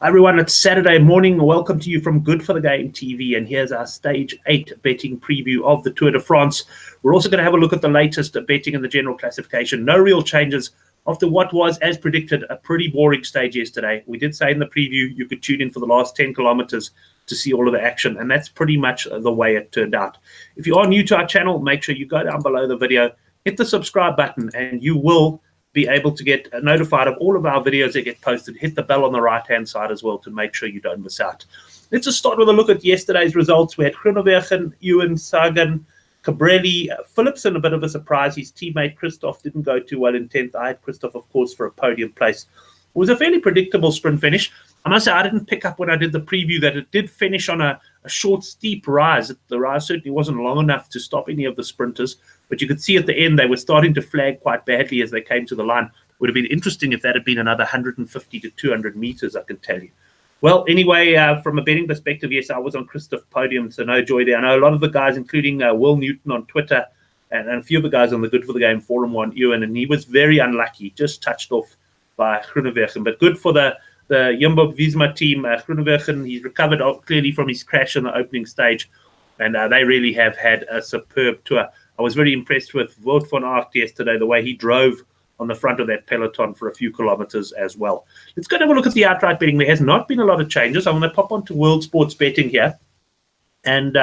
Hi everyone, it's Saturday morning. Welcome to you from Good for the Game TV, and here's our Stage 8 betting preview of the Tour de France. We're also going to have a look at the latest betting in the general classification. No real changes after what was, as predicted, a pretty boring stage yesterday. We did say in the preview you could tune in for the last 10 kilometers to see all of the action, and that's pretty much the way it turned out. If you are new to our channel, make sure you go down below the video, hit the subscribe button, and you will be able to get notified of all of our videos that get posted. Hit the bell on the right-hand side as well to make sure you don't miss out. Let's just start with a look at yesterday's results. We had Groenewegen, Ewan, Sagan, Cabrelli, Philipsen, a bit of a surprise. His teammate Christoph didn't go too well in 10th. I had Christoph, of course, for a podium place. It was a fairly predictable sprint finish. I must say I didn't pick up when I did the preview that it did finish on a short, steep rise. The rise certainly wasn't long enough to stop any of the sprinters, but you could see at the end they were starting to flag quite badly as they came to the line. It would have been interesting if that had been another 150 to 200 meters, I can tell you. Well, anyway, from a betting perspective, yes, I was on Christoph podium, so no joy there. I know a lot of the guys, including Will Newton on Twitter, and a few of the guys on the Good for the Game forum were on Ewan, and he was very unlucky, just touched off by Groenewegen. But good for the Jumbo-Visma team. Groenewegen, he's recovered clearly from his crash in the opening stage, and they really have had a superb tour. I was very impressed with Wout van Aert yesterday, the way he drove on the front of that peloton for a few kilometers as well. Let's go and have a look at the outright betting. There has not been a lot of changes. I'm going to pop onto World Sports Betting here, and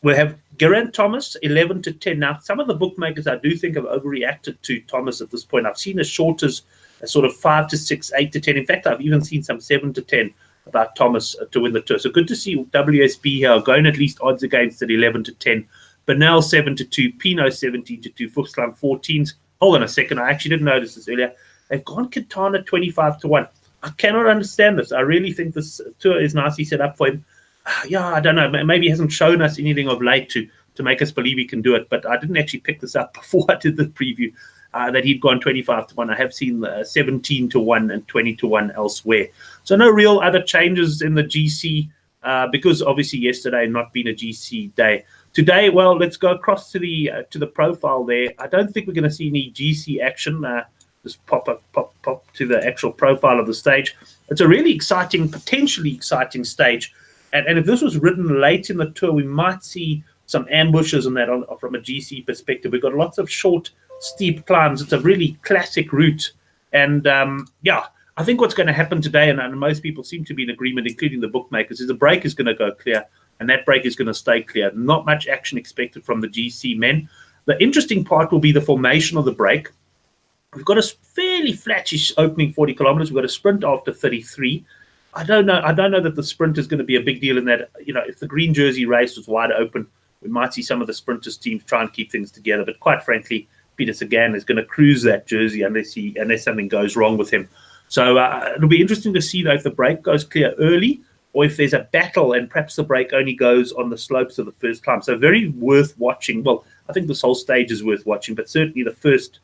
we have Geraint Thomas 11 to 10. Now, some of the bookmakers I do think have overreacted to Thomas at this point. I've seen as short as a sort of 5 to 6, 8 to 10. In fact, I've even seen some 7 to 10 about Thomas to win the tour. So good to see WSB here going at least odds against at 11 to 10. Bernal 7 to 2, Pinot 17 to 2, Fuchsland 14s. Hold on a second, I actually didn't notice this earlier. They've gone Quintana 25 to 1. I cannot understand this. I really think this tour is nicely set up for him. Yeah, I don't know. Maybe he hasn't shown us anything of late to make us believe he can do it. But I didn't actually pick this up before I did the preview that he'd gone 25 to 1. I have seen 17 to 1 and 20 to 1 elsewhere. So no real other changes in the GC because obviously yesterday not being a GC day. Today, well, let's go across to the profile there. I don't think we're going to see any GC action. Just pop to the actual profile of the stage. It's a really exciting, potentially exciting stage. And if this was written late in the tour, we might see some ambushes on that from a GC perspective. We've got lots of short, steep climbs. It's a really classic route. And yeah, I think what's going to happen today, and most people seem to be in agreement, including the bookmakers, is the break is going to go clear. And that break is going to stay clear. Not much action expected from the GC men. The interesting part will be the formation of the break. We've got a fairly flattish opening 40 kilometers. We've got a sprint after 33. I don't know that the sprint is going to be a big deal in that, if the green jersey race was wide open, we might see some of the sprinters teams try and keep things together. But quite frankly, Peter Sagan is going to cruise that jersey unless something goes wrong with him. So it'll be interesting to see though if the break goes clear early, or if there's a battle and perhaps the break only goes on the slopes of the first climb. So very worth watching. Well, I think this whole stage is worth watching, but certainly the first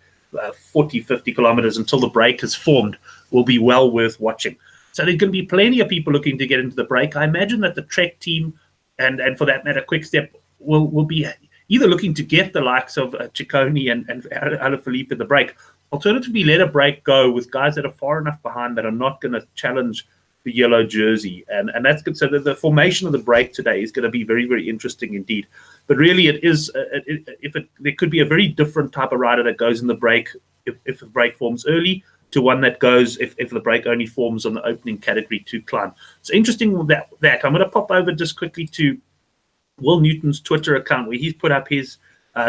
40, 50 kilometers until the break is formed will be well worth watching. So there's going to be plenty of people looking to get into the break. I imagine that the Trek team and for that matter, Quickstep will be either looking to get the likes of Ciccone and Alaphilippe in the break. Alternatively, let a break go with guys that are far enough behind that are not going to challenge the yellow jersey, and that's good. So the formation of the break today is going to be very, very interesting indeed. But really, it is there could be a very different type of rider that goes in the break if the break forms early to one that goes if the break only forms on the opening category 2 climb. So interesting with that. I'm going to pop over just quickly to Will Newton's Twitter account where he's put up his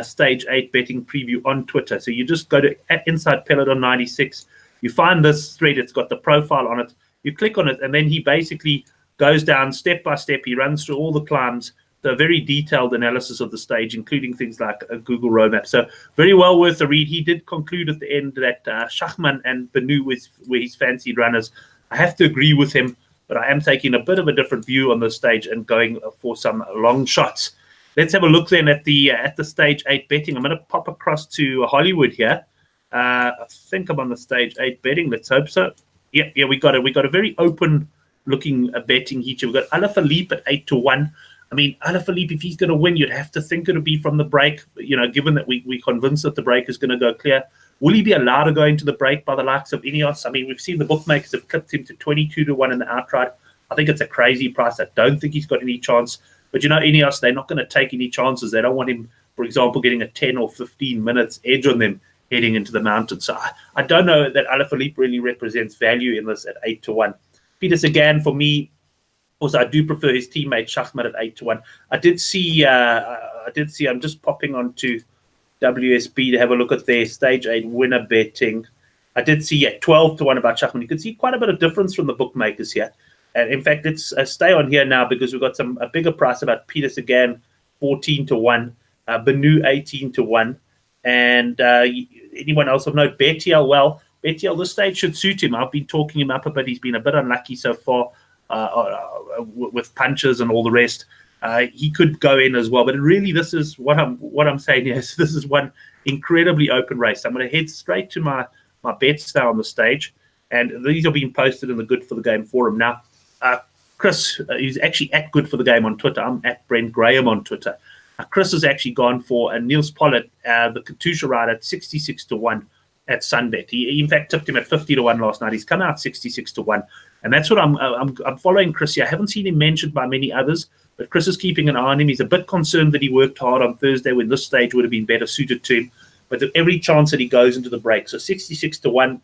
Stage 8 betting preview on Twitter. So you just go to Inside Peloton 96. You find this thread. It's got the profile on it. You click on it, and then he basically goes down step by step. He runs through all the climbs, the very detailed analysis of the stage, including things like a Google road map. So very well worth a read. He did conclude at the end that Schachmann and Benu were his fancied runners. I have to agree with him, but I am taking a bit of a different view on the stage and going for some long shots. Let's have a look then at the Stage 8 betting. I'm going to pop across to Hollywood here. I think I'm on the Stage 8 betting. Let's hope so. Yeah, we got a very open-looking betting here. We've got Alaphilippe at 8 to 1. I mean, Alaphilippe, if he's going to win, you'd have to think it would be from the break. Given that we convinced that the break is going to go clear. Will he be allowed to go into the break by the likes of Ineos? I mean, we've seen the bookmakers have clipped him to 22-1 in the outright. I think it's a crazy price. I don't think he's got any chance. But Ineos, they're not going to take any chances. They don't want him, for example, getting a 10 or 15 minutes edge on them heading into the mountains. So I don't know that Alaphilippe really represents value in this at 8-1. Peter Sagan, for me, also, I do prefer his teammate Schachmann at 8-1. I did see, I'm just popping onto WSB to have a look at their stage 8 winner betting. I did see 12-1 about Schachmann. You can see quite a bit of difference from the bookmakers here. And in fact, let's stay on here now because we've got a bigger price about Peter Sagan, 14-1, Benu 18-1, and anyone else of note? Bettiel. Well, Bettiel, this stage should suit him. I've been talking him up a bit. He's been a bit unlucky so far with punches and all the rest. He could go in as well, but really, this is what I'm saying here. So this is one incredibly open race. I'm going to head straight to my bets now on the stage, and these are being posted in the Good for the Game forum now. Chris, he's actually at Good for the Game on Twitter. I'm at Brent Graham on Twitter. Chris has actually gone for Niels Pollard, the Katusha rider, at 66-1 at Sunbet. He in fact tipped him at 50-1 last night. He's come out 66-1, and that's what I'm following Chris here. I haven't seen him mentioned by many others, but Chris is keeping an eye on him. He's a bit concerned that he worked hard on Thursday when this stage would have been better suited to him, but there's every chance that he goes into the break. So 66-1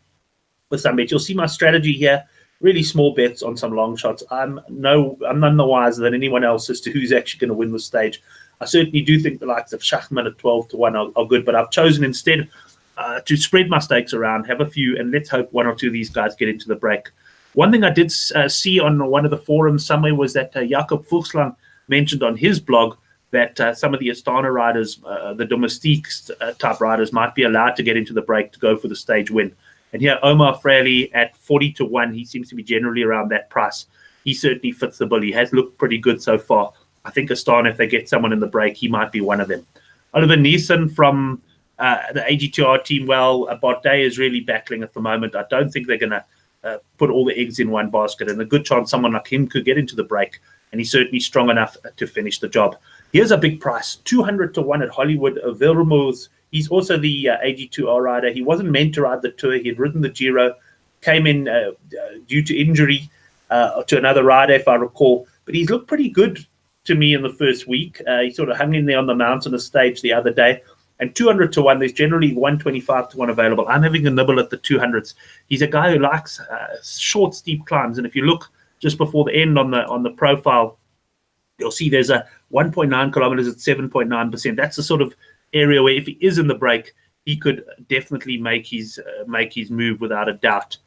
with Sunbet. You'll see my strategy here. Really small bets on some long shots. I'm none the wiser than anyone else as to who's actually going to win the stage. I certainly do think the likes of Schachmann at 12-1 are good, but I've chosen instead to spread my stakes around, have a few, and let's hope one or two of these guys get into the break. One thing I did see on one of the forums somewhere was that Jakob Fuchslang mentioned on his blog that some of the Astana riders, the domestique type riders, might be allowed to get into the break to go for the stage win. And here, Omar Fraley at 40-1, he seems to be generally around that price. He certainly fits the bill. He has looked pretty good so far. I think Astana, if they get someone in the break, he might be one of them. Oliver Neeson from the AG2R team, well, Bardet is really battling at the moment. I don't think they're going to put all the eggs in one basket, and a good chance someone like him could get into the break, and he's certainly strong enough to finish the job. Here's a big price, 200-1 at Hollywood. Vilmoz. He's also the AG2R rider. He wasn't meant to ride the Tour. He had ridden the Giro, came in due to injury to another rider, if I recall. But he's looked pretty good to me in the first week. He sort of hung in there on the mountain stage the other day. And 200-1, there's generally 125-1 available. I'm having a nibble at the 200s. He's a guy who likes short, steep climbs. And if you look just before the end on the profile, you'll see there's a 1.9 kilometers at 7.9%. That's the sort of area where if he is in the break, he could definitely make his move without a doubt.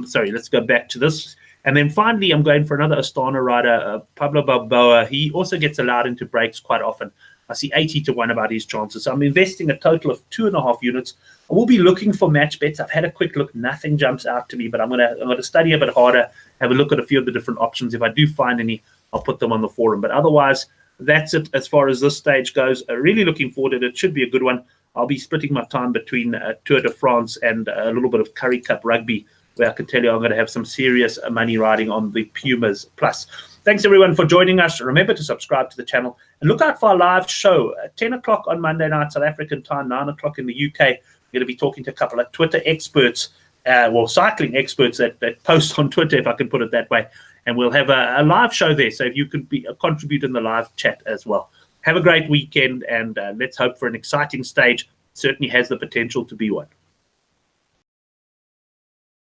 Sorry, let's go back to this. And then finally, I'm going for another Astana rider, Pablo Balboa. He also gets allowed into breaks quite often. I see 80-1 about his chances. So I'm investing a total of 2.5 units. I will be looking for match bets. I've had a quick look. Nothing jumps out to me, but I'm gonna study a bit harder, have a look at a few of the different options. If I do find any, I'll put them on the forum. But otherwise, that's it as far as this stage goes. Really looking forward to it. It should be a good one. I'll be splitting my time between Tour de France and a little bit of Currie Cup rugby, where I can tell you I'm going to have some serious money riding on the Pumas Plus. Thanks, everyone, for joining us. Remember to subscribe to the channel. And look out for our live show at 10 o'clock on Monday night, South African time, 9 o'clock in the UK. We're going to be talking to a couple of Twitter experts, cycling experts that post on Twitter, if I can put it that way. And we'll have a live show there, so if you could contribute in the live chat as well. Have a great weekend, and let's hope for an exciting stage. Certainly has the potential to be one.